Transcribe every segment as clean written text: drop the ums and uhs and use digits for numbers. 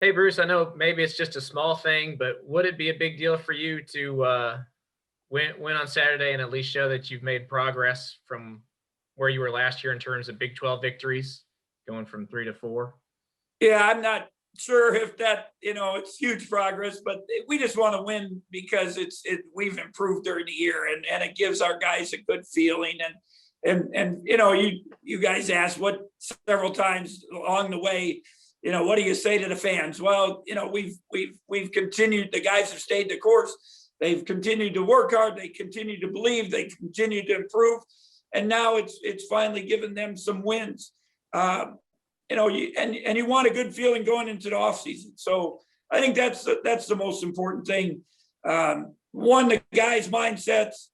Hey, Bruce, I know maybe it's just a small thing, but would it be a big deal for you to win on Saturday and at least show that you've made progress from where you were last year in terms of Big 12 victories, going from 3 to 4? Yeah, I'm not sure if that, it's huge progress, but we just want to win because we've improved during the year and it gives our guys a good feeling. And you guys asked what several times along the way, what do you say to the fans? Well, we've continued, the guys have stayed the course. They've continued to work hard. They continue to believe, they continue to improve. And now it's finally given them some wins. You want a good feeling going into the offseason. So I think that's the most important thing. One, the guys' mindsets,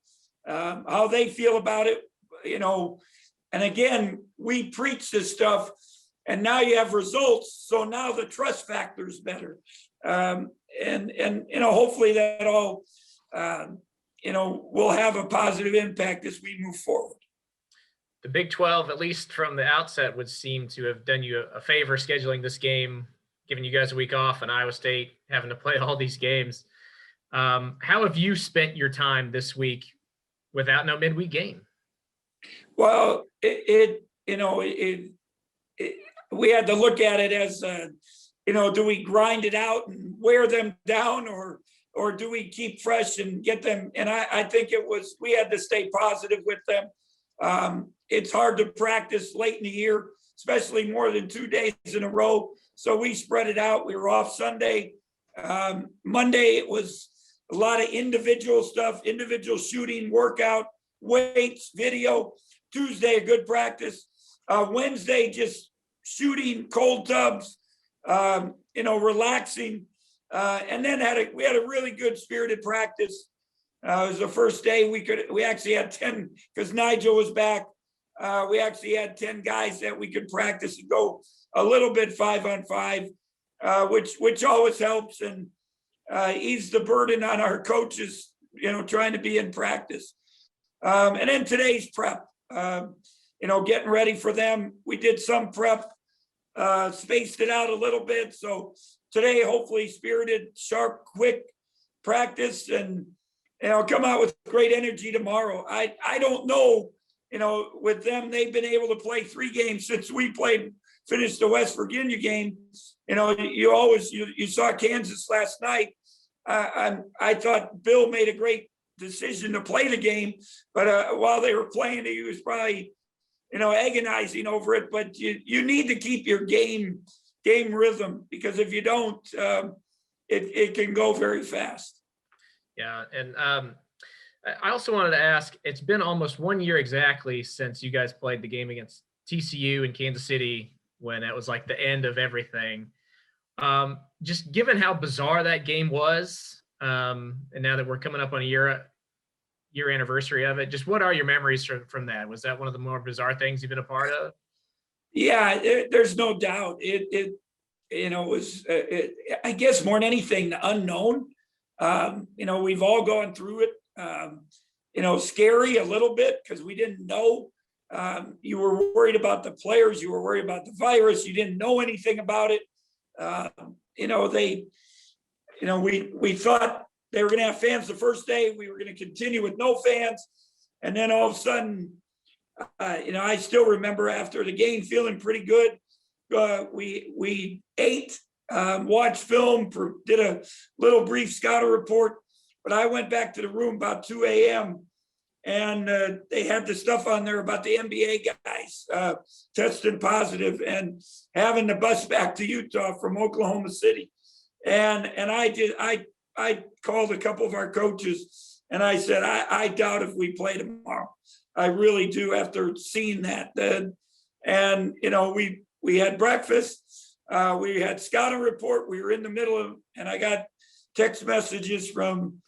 how they feel about it, and again, we preach this stuff and now you have results. So now the trust factor is better. Hopefully that all, will have a positive impact as we move forward. The Big 12, at least from the outset, would seem to have done you a favor scheduling this game, giving you guys a week off, and Iowa State having to play all these games. How have you spent your time this week without no midweek game? Well, we had to look at it as, do we grind it out and wear them down, or do we keep fresh and get them? And I think we had to stay positive with them. It's hard to practice late in the year, especially more than 2 days in a row. So we spread it out. We were off Sunday. Monday, it was a lot of individual stuff, individual shooting, workout, weights, video. Tuesday, a good practice. Wednesday, just shooting, cold tubs, relaxing. And then we had a really good spirited practice. It was the first day we actually had 10, because Nigel was back. We actually had 10 guys that we could practice and go a little bit 5-on-5, which always helps and ease the burden on our coaches, trying to be in practice. And then today's prep, getting ready for them. We did some prep, spaced it out a little bit. So today, hopefully spirited, sharp, quick practice, and come out with great energy tomorrow. I don't know, with them, they've been able to play 3 games since we finished the West Virginia game. You saw Kansas last night. I thought Bill made a great decision to play the game, but while they were playing, he was probably, agonizing over it. But you need to keep your game rhythm, because if you don't, it can go very fast. Yeah, and I also wanted to ask, it's been almost 1 year exactly since you guys played the game against TCU in Kansas City, when it was like the end of everything. Just given how bizarre that game was, and now that we're coming up on a year anniversary of it, just what are your memories from that? Was that one of the more bizarre things you've been a part of? Yeah, there's no doubt. It was, I guess, more than anything, the unknown. We've all gone through it. Scary a little bit, because we didn't know. You were worried about the players. You were worried about the virus. You didn't know anything about it. We thought they were going to have fans the first day. We were going to continue with no fans. And then all of a sudden, I still remember after the game feeling pretty good. We ate, watched film, did a little brief scouting report. But I went back to the room about 2 a.m. and they had the stuff on there about the NBA guys testing positive and having the bus back to Utah from Oklahoma City. And I called a couple of our coaches and I said, I doubt if we play tomorrow. I really do, after seeing that. And we had breakfast. We had scouting report. We were in the middle of, and I got text messages from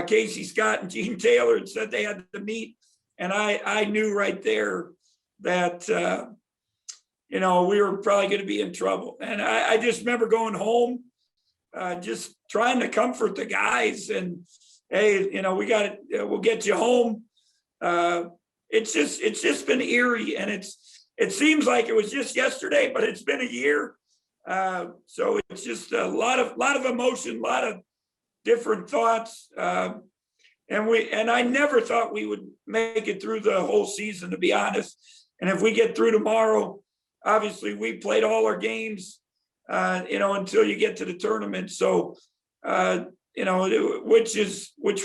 Casey Scott and Gene Taylor, and said they had to meet. And I knew right there that, we were probably going to be in trouble. And I just remember going home, just trying to comfort the guys and, hey, we'll get you home. It's just been eerie, and it seems like it was just yesterday, but it's been a year. So it's just a lot of emotion, a lot of different thoughts. And I never thought we would make it through the whole season, to be honest. And if we get through tomorrow, obviously we played all our games, until you get to the tournament. So, which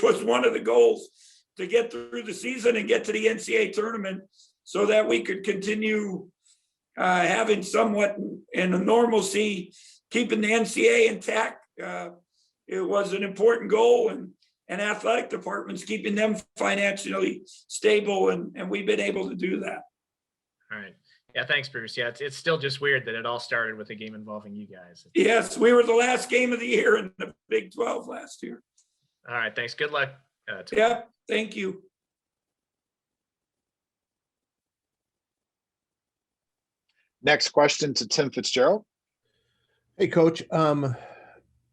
was one of the goals, to get through the season and get to the NCAA tournament so that we could continue having somewhat in a normalcy, keeping the NCAA intact. It was an important goal, and athletic departments, keeping them financially stable. And we've been able to do that. All right. Yeah, thanks, Bruce. Yeah, it's still just weird that it all started with a game involving you guys. Yes, we were the last game of the year in the Big 12 last year. All right, thanks. Good luck. Yeah, thank you. Next question to Tim Fitzgerald. Hey, Coach.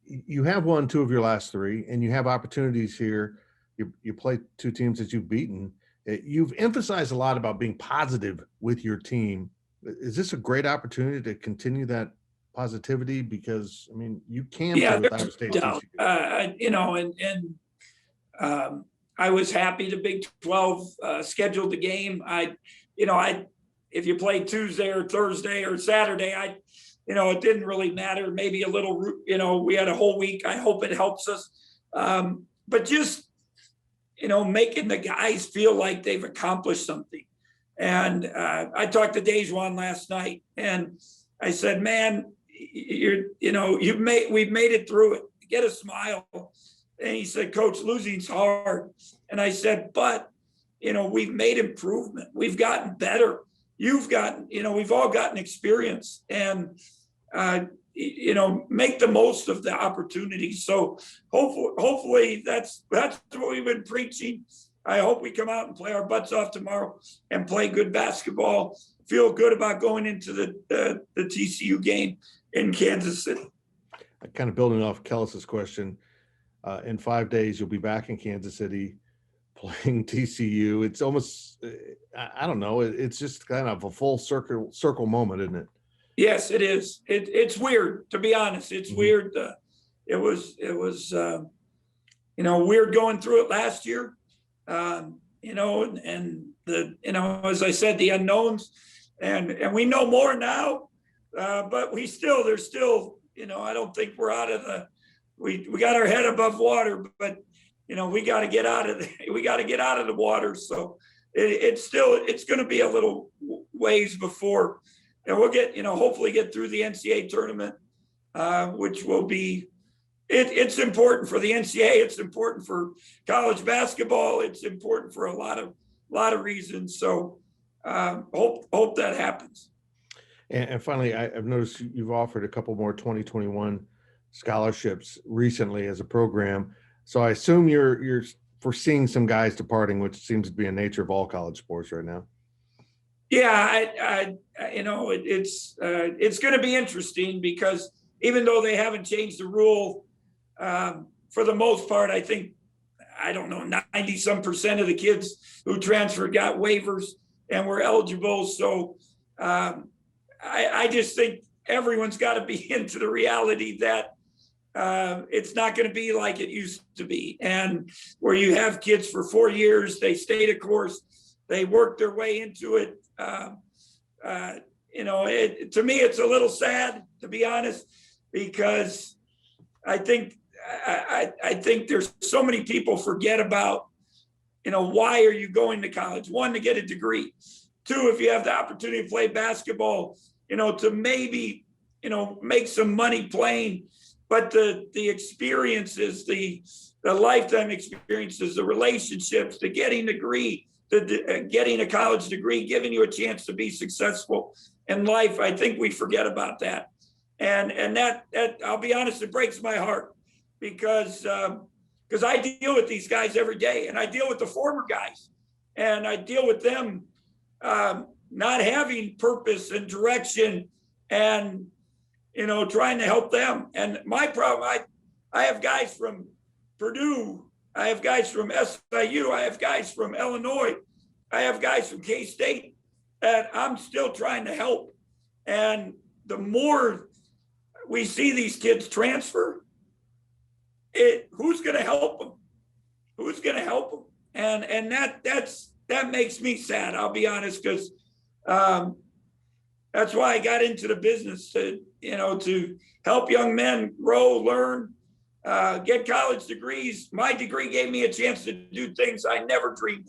You have won 2 of your last 3, and you have opportunities here. You play 2 teams that you've beaten. You've emphasized a lot about being positive with your team. Is this a great opportunity to continue that positivity? Because, I mean, you can play with Iowa State. I was happy the Big 12 scheduled the game. If you played Tuesday or Thursday or Saturday, it didn't really matter. Maybe a little, we had a whole week. I hope it helps us. But just, making the guys feel like they've accomplished something. And I talked to Dejuan last night, and I said, man, we've made it through it. Get a smile. And he said, Coach, losing's hard. And I said, but, we've made improvement. We've gotten better. You've gotten, we've all gotten experience, and, make the most of the opportunities. So hopefully that's what we've been preaching. I hope we come out and play our butts off tomorrow and play good basketball, feel good about going into the TCU game in Kansas City. Kind of building off Kellis's question, in 5 days, you'll be back in Kansas City playing TCU. It's almost, I don't know, it's just kind of a full circle moment, isn't it? Yes, it is. It's weird, to be honest. It's weird. It was weird going through it last year. And as I said, the unknowns, and we know more now, but there's still, I don't think we're out of we got our head above water, but we got to get out of the water. So it's going to be a little ways before, and we'll get, hopefully get through the NCAA tournament, which will be, it's important for the NCAA. It's important for college basketball. It's important for a lot of reasons. So hope that happens. And finally, I've noticed you've offered a couple more 2021 scholarships recently as a program. So I assume you're foreseeing some guys departing, which seems to be a nature of all college sports right now. Yeah, it's going to be interesting, because even though they haven't changed the rule, for the most part, I think, 90% of the kids who transferred got waivers and were eligible. So I just think everyone's got to be into the reality that it's not going to be like it used to be, and where you have kids for 4 years, they stayed a course, they worked their way into it. To me, it's a little sad, to be honest, because I think there's so many people forget about, why are you going to college? 1, to get a degree. 2, if you have the opportunity to play basketball, to maybe, make some money playing, but the experiences, the lifetime experiences, the relationships, the getting a degree, getting a college degree, giving you a chance to be successful in life. I think we forget about that. And that I'll be honest, it breaks my heart, because I deal with these guys every day, and I deal with the former guys, and I deal with them not having purpose and direction, and, trying to help them. And my problem, I have guys from Purdue, I have guys from SIU, I have guys from Illinois, I have guys from K-State that I'm still trying to help. And the more we see these kids transfer, who's going to help them? Who's going to help them? And that makes me sad. I'll be honest, because that's why I got into the business to help young men grow, learn, get college degrees. My degree gave me a chance to do things I never dreamed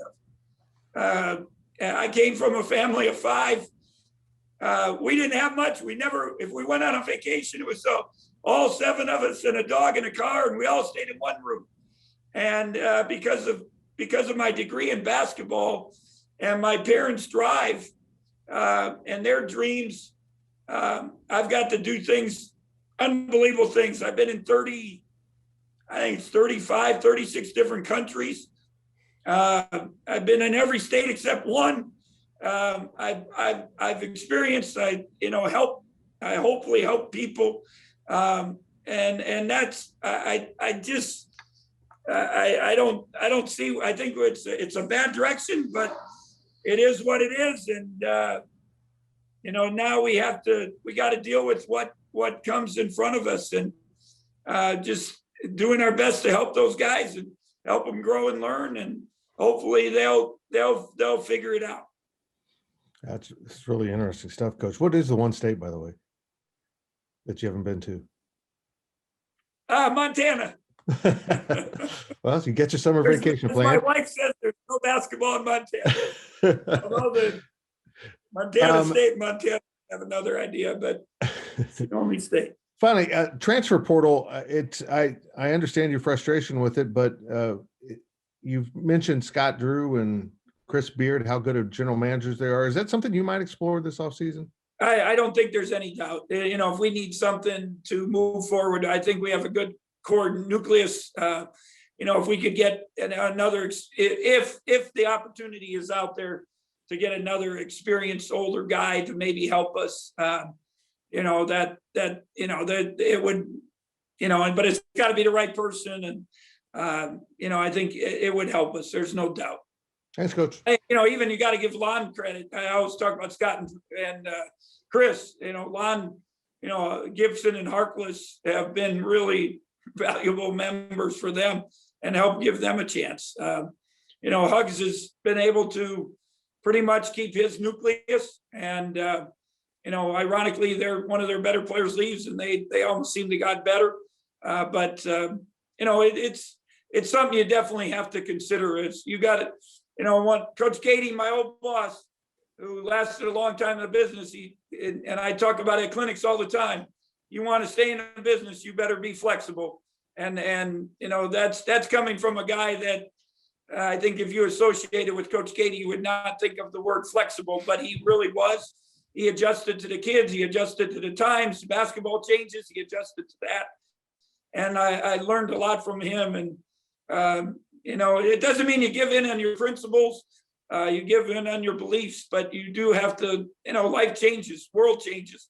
of. I came from a family of 5. We didn't have much. If we went on a vacation, it was all 7 of us and a dog in a car, and we all stayed in one room. And because of my degree in basketball and my parents' drive and their dreams, I've got to do things, unbelievable things. I've been in 35, 36 different countries. I've been in every state except one. I've experienced, I hopefully help people. And that's, I don't see, I think it's a bad direction, but it is what it is. And, now we got to deal with what comes in front of us, and just doing our best to help those guys and help them grow and learn. And hopefully they'll figure it out. That's really interesting stuff, Coach. What is the one state, by the way, that you haven't been to? Montana. Well, you get your summer vacation plan. My wife says there's no basketball in Montana. Although the Montana State, Montana have another idea, but it's the only state. Finally, transfer portal. I understand your frustration with it, but you've mentioned Scott Drew and Chris Beard, how good of general managers they are. Is that something you might explore this offseason? I don't think there's any doubt. If we need something to move forward, I think we have a good core nucleus. If we could get another, if the opportunity is out there to get another experienced older guy to maybe help us, that it would, but it's got to be the right person. And, I think it would help us. There's no doubt. Thanks, Coach. Hey, even you got to give Lon credit. I always talk about Scott and Chris. Lon, Gibson and Harkless have been really valuable members for them and help give them a chance. Hugs has been able to pretty much keep his nucleus, and ironically, one of their better players leaves, and they almost seem to got better. But it's something you definitely have to consider. Is you got it. Coach Katie, my old boss, who lasted a long time in the business, and I talk about it at clinics all the time. You want to stay in the business, you better be flexible. And that's coming from a guy that I think if you associated with Coach Katie, you would not think of the word flexible, but he really was. He adjusted to the kids, he adjusted to the times, basketball changes, he adjusted to that. And I learned a lot from him. And it doesn't mean you give in on your principles, you give in on your beliefs, but you do have to, life changes, world changes,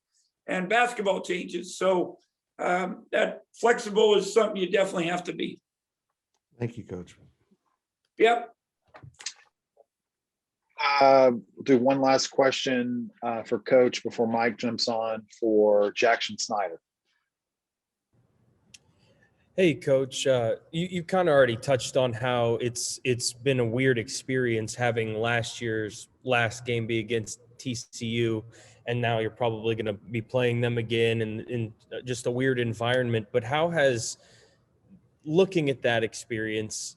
and basketball changes. So that flexible is something you definitely have to be. Thank you, Coach. Yep. We'll do one last question for Coach before Mike jumps on for Jackson Snyder. Hey, Coach, you kind of already touched on how it's been a weird experience having last year's last game be against TCU, and now you're probably going to be playing them again in just a weird environment. But how has, looking at that experience,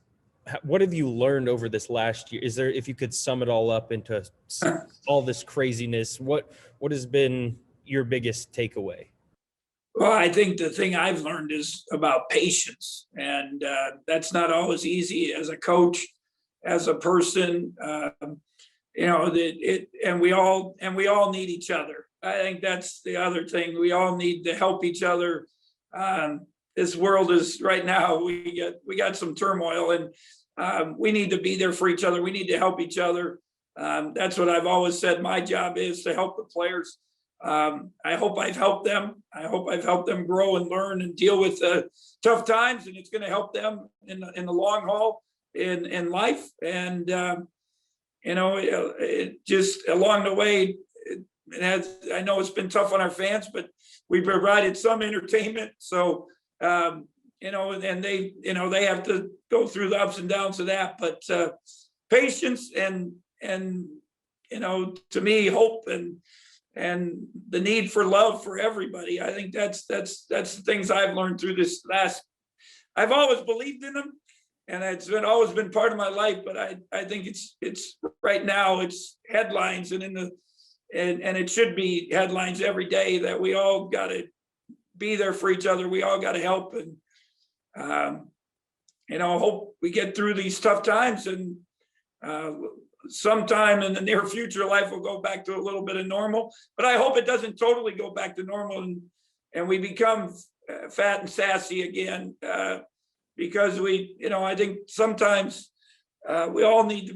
what have you learned over this last year? Is there, if you could sum it all up into all this craziness, what has been your biggest takeaway? Well, I think the thing I've learned is about patience, and that's not always easy as a coach, as a person. And we all need each other. I think that's the other thing. We all need to help each other. This world is right now. We got some turmoil, and we need to be there for each other. We need to help each other. That's what I've always said. My job is to help the players. I hope I've helped them. I hope I've helped them grow and learn and deal with tough times, and it's going to help them in the long haul in life. And it just along the way, I know it's been tough on our fans, but we provided some entertainment. So, you know, and they, you know, they have to go through the ups and downs of that, but patience and, you know, to me, hope and the need for love for everybody. I think that's the things I've learned through this last, I've always believed in them, and it's been always been part of my life, but I think it's right now it's headlines and and it should be headlines every day that we all got to be there for each other. We all got to help, and you know, hope we get through these tough times, and sometime in the near future, life will go back to a little bit of normal. But I hope it doesn't totally go back to normal, and we become fat and sassy again, because we, you know, I think sometimes we all need to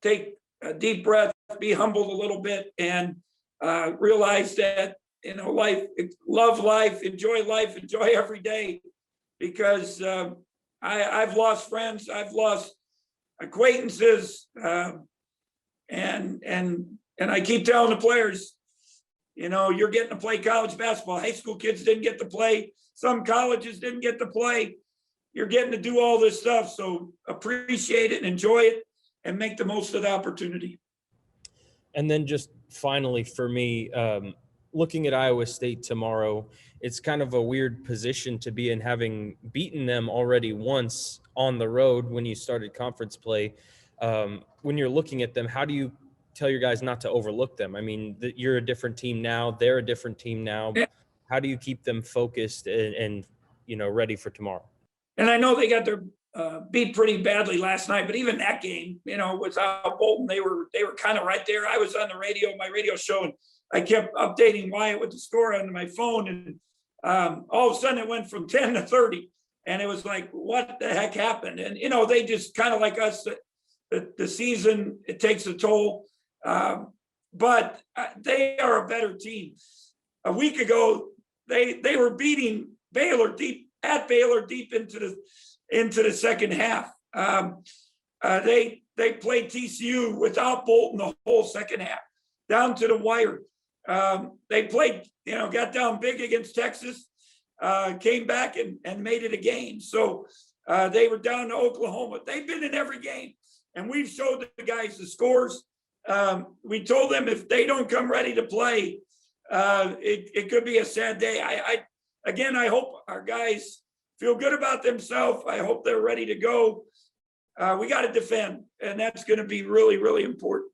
take a deep breath, be humbled a little bit, and realize that, you know, love life, enjoy every day, because I've lost friends, I've lost acquaintances, and I keep telling the players, you know, you're getting to play college basketball. High school kids didn't get to play. Some colleges didn't get to play. You're getting to do all this stuff. So appreciate it and enjoy it and make the most of the opportunity. And then just finally for me, looking at Iowa State tomorrow, it's kind of a weird position to be in, having beaten them already once on the road when you started conference play. When you're looking at them, how do you tell your guys not to overlook them? I mean, you're a different team now. They're a different team now. How do you keep them focused and you know, ready for tomorrow? And I know they got their beat pretty badly last night, but even that game, you know, without Bolton, they were kind of right there. I was on the radio, my radio show, and I kept updating Wyatt with the score on my phone, and all of a sudden it went from 10 to 30, and it was like, what the heck happened? And, you know, they just kind of like us, the season, it takes a toll, but they are a better team. A week ago, they were beating Baylor deep into the second half. They played TCU without Bolton the whole second half, down to the wire. They played, you know, got down big against Texas, came back and made it a game. So they were down to Oklahoma. They've been in every game, and we've showed the guys the scores. We told them if they don't come ready to play, it could be a sad day. I hope our guys feel good about themselves. I hope they're ready to go. We got to defend, and that's going to be really, really important.